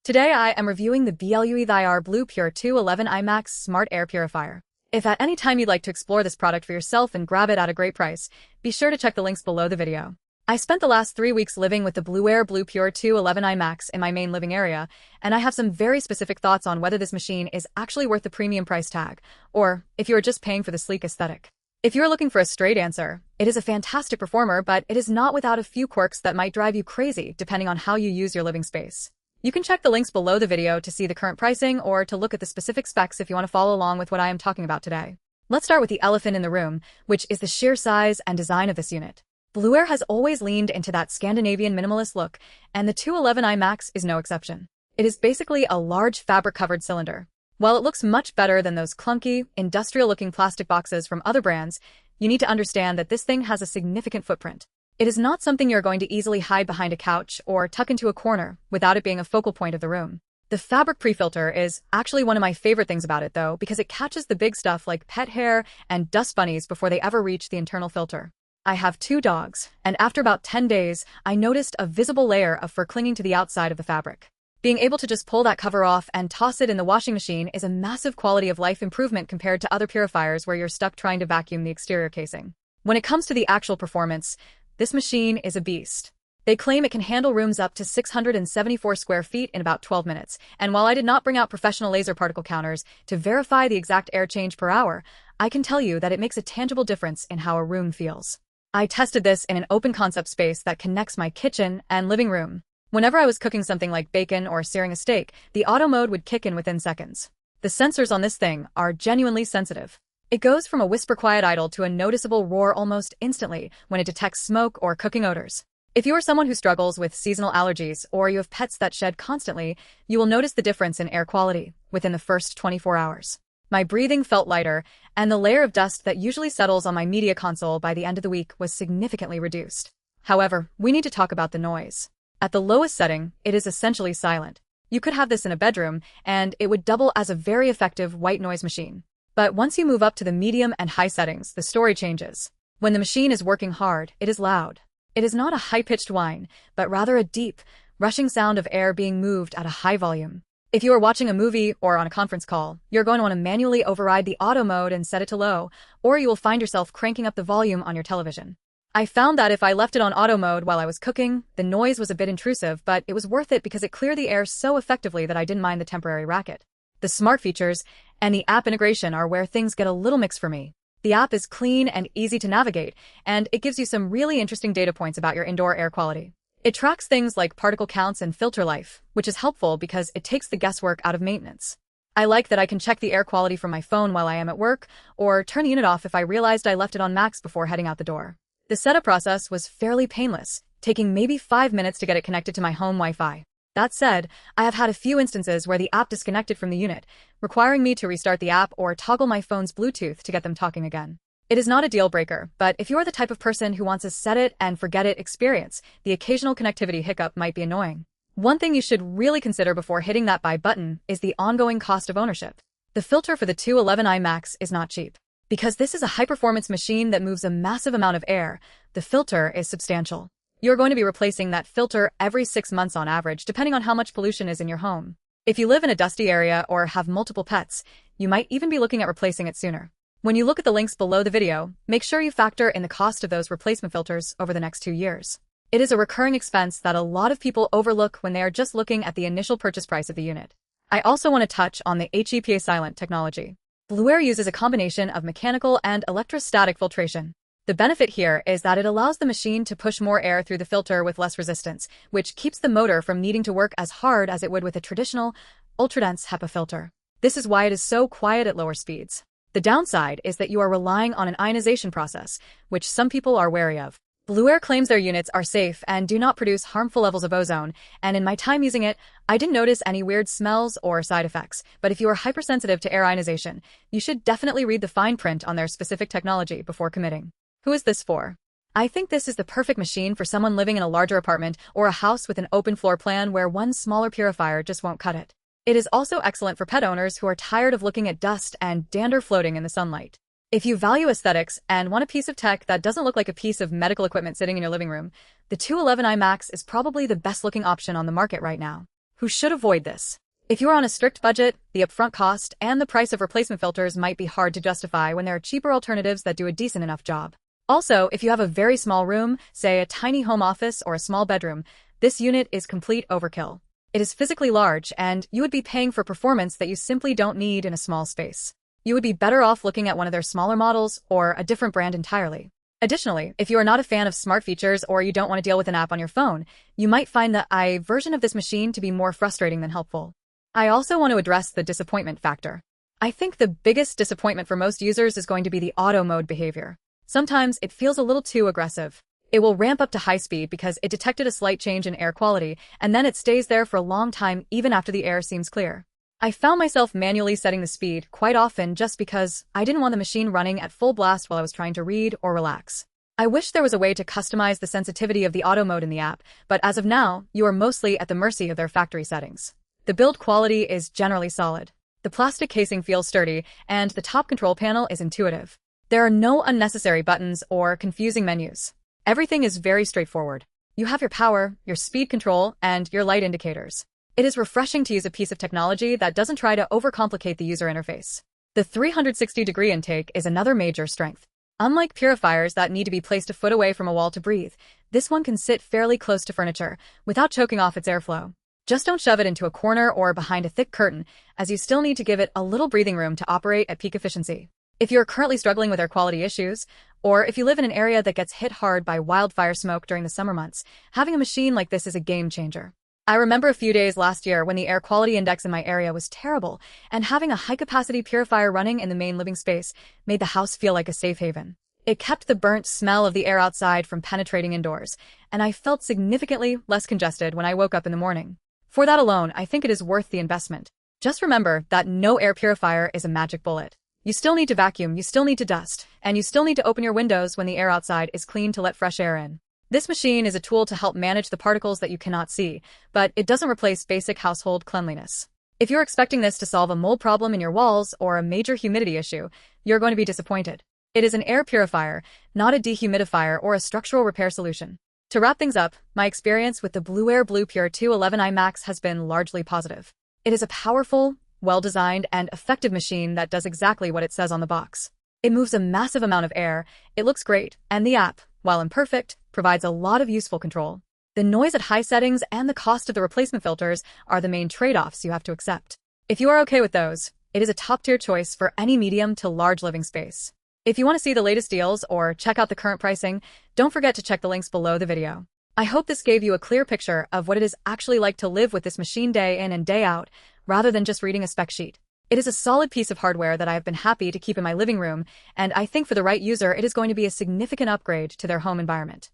Today I am reviewing the Blueair Blue Pure 211 IMAX Smart Air Purifier. If at any time you'd like to explore this product for yourself and grab it at a great price, be sure to check the links below the video. I spent the last 3 weeks living with the Blueair Blue Pure 211 IMAX in my main living area, and I have some very specific thoughts on whether this machine is actually worth the premium price tag, or if you are just paying for the sleek aesthetic. If you're looking for a straight answer, it is a fantastic performer, but it is not without a few quirks that might drive you crazy depending on how you use your living space. You can check the links below the video to see the current pricing or to look at the specific specs if you want to follow along with what I am talking about today. Let's start with the elephant in the room, which is the sheer size and design of this unit. Blueair has always leaned into that Scandinavian minimalist look, and the 211 IMAX is no exception. It is basically a large fabric-covered cylinder. While it looks much better than those clunky, industrial-looking plastic boxes from other brands, you need to understand that this thing has a significant footprint. It is not something you're going to easily hide behind a couch or tuck into a corner without it being a focal point of the room. The fabric pre-filter is actually one of my favorite things about it though, because it catches the big stuff like pet hair and dust bunnies before they ever reach the internal filter. I have 2 dogs, and after about 10 days, I noticed a visible layer of fur clinging to the outside of the fabric. Being able to just pull that cover off and toss it in the washing machine is a massive quality of life improvement compared to other purifiers where you're stuck trying to vacuum the exterior casing. When it comes to the actual performance, this machine is a beast. They claim it can handle rooms up to 674 square feet in about 12 minutes, and while I did not bring out professional laser particle counters to verify the exact air change per hour, I can tell you that it makes a tangible difference in how a room feels. I tested this in an open concept space that connects my kitchen and living room. Whenever I was cooking something like bacon or searing a steak, the auto mode would kick in within seconds. The sensors on this thing are genuinely sensitive. It goes from a whisper quiet idle to a noticeable roar almost instantly when it detects smoke or cooking odors. If you are someone who struggles with seasonal allergies or you have pets that shed constantly, you will notice the difference in air quality within the first 24 hours. My breathing felt lighter, and the layer of dust that usually settles on my media console by the end of the week was significantly reduced. However, we need to talk about the noise. At the lowest setting, it is essentially silent. You could have this in a bedroom, and it would double as a very effective white noise machine. But once you move up to the medium and high settings, the story changes. When the machine is working hard, it is loud. It is not a high-pitched whine, but rather a deep, rushing sound of air being moved at a high volume. If you are watching a movie or on a conference call, you're going to want to manually override the auto mode and set it to low, or you will find yourself cranking up the volume on your television. I found that if I left it on auto mode while I was cooking, the noise was a bit intrusive, but it was worth it because it cleared the air so effectively that I didn't mind the temporary racket. The smart features and the app integration are where things get a little mixed for me. The app is clean and easy to navigate, and it gives you some really interesting data points about your indoor air quality. It tracks things like particle counts and filter life, which is helpful because it takes the guesswork out of maintenance. I like that I can check the air quality from my phone while I am at work, or turn the unit off if I realized I left it on max before heading out the door. The setup process was fairly painless, taking maybe 5 minutes to get it connected to my home Wi-Fi. That said, I have had a few instances where the app disconnected from the unit, requiring me to restart the app or toggle my phone's Bluetooth to get them talking again. It is not a deal breaker, but if you're the type of person who wants a set it and forget it experience, the occasional connectivity hiccup might be annoying. One thing you should really consider before hitting that buy button is the ongoing cost of ownership. The filter for the 211 IMAX is not cheap. Because this is a high-performance machine that moves a massive amount of air, the filter is substantial. You're going to be replacing that filter every 6 months on average, depending on how much pollution is in your home. If you live in a dusty area or have multiple pets, you might even be looking at replacing it sooner. When you look at the links below the video, make sure you factor in the cost of those replacement filters over the next 2 years. It is a recurring expense that a lot of people overlook when they are just looking at the initial purchase price of the unit. I also want to touch on the HEPASilent technology. Blueair uses a combination of mechanical and electrostatic filtration. The benefit here is that it allows the machine to push more air through the filter with less resistance, which keeps the motor from needing to work as hard as it would with a traditional, ultra-dense HEPA filter. This is why it is so quiet at lower speeds. The downside is that you are relying on an ionization process, which some people are wary of. Blueair claims their units are safe and do not produce harmful levels of ozone, and in my time using it, I didn't notice any weird smells or side effects. But if you are hypersensitive to air ionization, you should definitely read the fine print on their specific technology before committing. Who is this for? I think this is the perfect machine for someone living in a larger apartment or a house with an open floor plan where one smaller purifier just won't cut it. It is also excellent for pet owners who are tired of looking at dust and dander floating in the sunlight. If you value aesthetics and want a piece of tech that doesn't look like a piece of medical equipment sitting in your living room, the 211 IMAX is probably the best looking option on the market right now. who should avoid this. If you are on a strict budget, the upfront cost and the price of replacement filters might be hard to justify when there are cheaper alternatives that do a decent enough job. Also, if you have a very small room, say a tiny home office or a small bedroom, this unit is complete overkill. It is physically large, and you would be paying for performance that you simply don't need in a small space. You would be better off looking at one of their smaller models or a different brand entirely. Additionally, if you are not a fan of smart features or you don't want to deal with an app on your phone, you might find the i version of this machine to be more frustrating than helpful. I also want to address the disappointment factor. I think the biggest disappointment for most users is going to be the auto mode behavior. Sometimes it feels a little too aggressive. It will ramp up to high speed because it detected a slight change in air quality, and then it stays there for a long time even after the air seems clear. I found myself manually setting the speed quite often just because I didn't want the machine running at full blast while I was trying to read or relax. I wish there was a way to customize the sensitivity of the auto mode in the app, but as of now, you are mostly at the mercy of their factory settings. The build quality is generally solid. The plastic casing feels sturdy, and the top control panel is intuitive. There are no unnecessary buttons or confusing menus. Everything is very straightforward. You have your power, your speed control, and your light indicators. It is refreshing to use a piece of technology that doesn't try to overcomplicate the user interface. The 360-degree intake is another major strength. Unlike purifiers that need to be placed a foot away from a wall to breathe, this one can sit fairly close to furniture without choking off its airflow. Just don't shove it into a corner or behind a thick curtain, as you still need to give it a little breathing room to operate at peak efficiency. If you're currently struggling with air quality issues, or if you live in an area that gets hit hard by wildfire smoke during the summer months, having a machine like this is a game changer. I remember a few days last year when the air quality index in my area was terrible, and having a high-capacity purifier running in the main living space made the house feel like a safe haven. It kept the burnt smell of the air outside from penetrating indoors, and I felt significantly less congested when I woke up in the morning. For that alone, I think it is worth the investment. Just remember that no air purifier is a magic bullet. You still need to vacuum, you still need to dust, and you still need to open your windows when the air outside is clean to let fresh air in. This machine is a tool to help manage the particles that you cannot see, but it doesn't replace basic household cleanliness. If you're expecting this to solve a mold problem in your walls or a major humidity issue, you're going to be disappointed. It is an air purifier, not a dehumidifier or a structural repair solution. To wrap things up, my experience with the Blueair Blue Pure 211i Max has been largely positive. It is a powerful, well-designed, and effective machine that does exactly what it says on the box. It moves a massive amount of air, it looks great, and the app, while imperfect, provides a lot of useful control. The noise at high settings and the cost of the replacement filters are the main trade-offs you have to accept. If you are okay with those, it is a top-tier choice for any medium to large living space. If you want to see the latest deals or check out the current pricing, don't forget to check the links below the video. I hope this gave you a clear picture of what it is actually like to live with this machine day in and day out, rather than just reading a spec sheet. It is a solid piece of hardware that I have been happy to keep in my living room, and I think for the right user it is going to be a significant upgrade to their home environment.